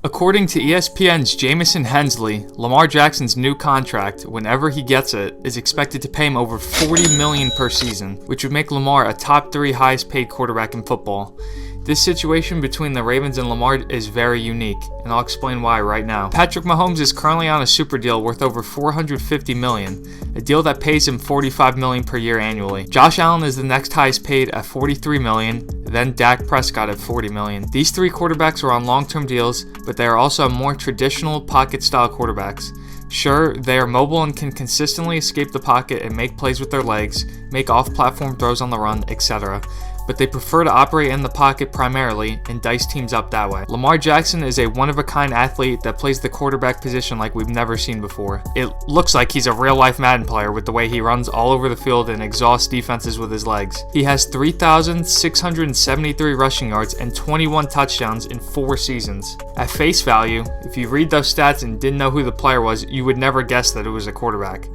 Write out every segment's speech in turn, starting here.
According to ESPN's Jamison Hensley, Lamar Jackson's new contract, whenever he gets it, is expected to pay him over $40 million per season, which would make Lamar a top 3 highest paid quarterback in football. This situation between the Ravens and Lamar is very unique, and I'll explain why right now. Patrick Mahomes is currently on a super deal worth over $450 million, a deal that pays him $45 million per year annually. Josh Allen is the next highest paid at $43 million, then Dak Prescott at $40 million. These 3 quarterbacks are on long-term deals, but they are also more traditional pocket-style quarterbacks. Sure, they are mobile and can consistently escape the pocket and make plays with their legs, make off-platform throws on the run, etc., but they prefer to operate in the pocket primarily and dice teams up that way. Lamar Jackson is a one-of-a-kind athlete that plays the quarterback position like we've never seen before. It looks like he's a real-life Madden player with the way he runs all over the field and exhausts defenses with his legs. He has 3,673 rushing yards and 21 touchdowns in 4 seasons. At face value, if you read those stats and didn't know who the player was, you would never guess that it was a quarterback.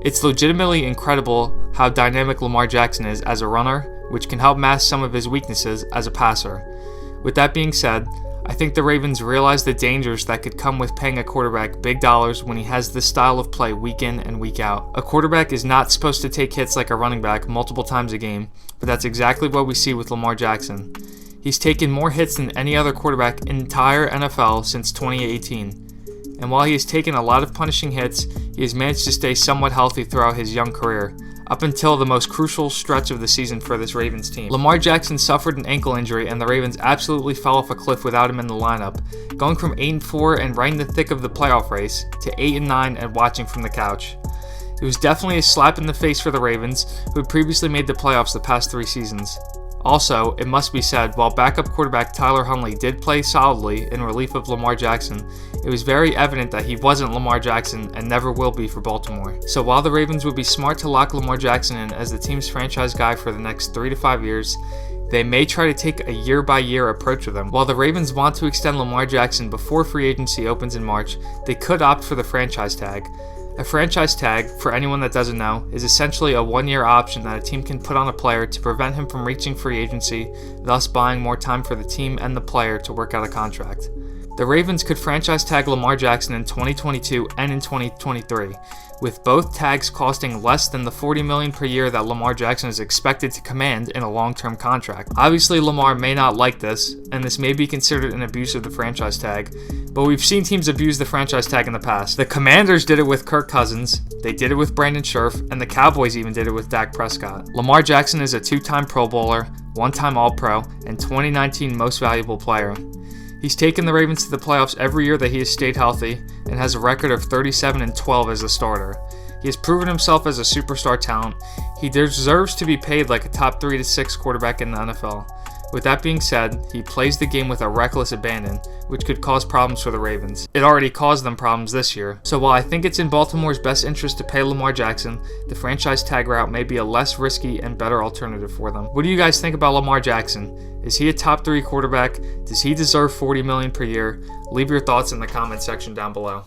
It's legitimately incredible how dynamic Lamar Jackson is as a runner, which can help mask some of his weaknesses as a passer. With that being said, I think the Ravens realize the dangers that could come with paying a quarterback big dollars when he has this style of play week in and week out. A quarterback is not supposed to take hits like a running back multiple times a game, but that's exactly what we see with Lamar Jackson. He's taken more hits than any other quarterback in the entire NFL since 2018. And while he has taken a lot of punishing hits, he has managed to stay somewhat healthy throughout his young career, up until the most crucial stretch of the season for this Ravens team. Lamar Jackson suffered an ankle injury and the Ravens absolutely fell off a cliff without him in the lineup, going from 8-4 and right in the thick of the playoff race to 8-9 and watching from the couch. It was definitely a slap in the face for the Ravens, who had previously made the playoffs the past 3 seasons. Also, it must be said, while backup quarterback Tyler Huntley did play solidly in relief of Lamar Jackson, it was very evident that he wasn't Lamar Jackson and never will be for Baltimore. So while the Ravens would be smart to lock Lamar Jackson in as the team's franchise guy for the next 3 to 5 years, they may try to take a year-by-year approach with him. While the Ravens want to extend Lamar Jackson before free agency opens in March, they could opt for the franchise tag. A franchise tag, for anyone that doesn't know, is essentially a 1-year option that a team can put on a player to prevent him from reaching free agency, thus buying more time for the team and the player to work out a contract. The Ravens could franchise tag Lamar Jackson in 2022 and in 2023, with both tags costing less than the $40 million per year that Lamar Jackson is expected to command in a long-term contract. Obviously, Lamar may not like this, and this may be considered an abuse of the franchise tag, but we've seen teams abuse the franchise tag in the past. The Commanders did it with Kirk Cousins, they did it with Brandon Scherf, and the Cowboys even did it with Dak Prescott. Lamar Jackson is a 2-time Pro Bowler, 1-time All-Pro, and 2019 Most Valuable Player. He's taken the Ravens to the playoffs every year that he has stayed healthy and has a record of 37-12 as a starter. He has proven himself as a superstar talent. He deserves to be paid like a top 3 to 6 quarterback in the NFL. With that being said, he plays the game with a reckless abandon, which could cause problems for the Ravens. It already caused them problems this year. So while I think it's in Baltimore's best interest to pay Lamar Jackson, the franchise tag route may be a less risky and better alternative for them. What do you guys think about Lamar Jackson? Is he a top 3 quarterback? Does he deserve $40 million per year? Leave your thoughts in the comment section down below.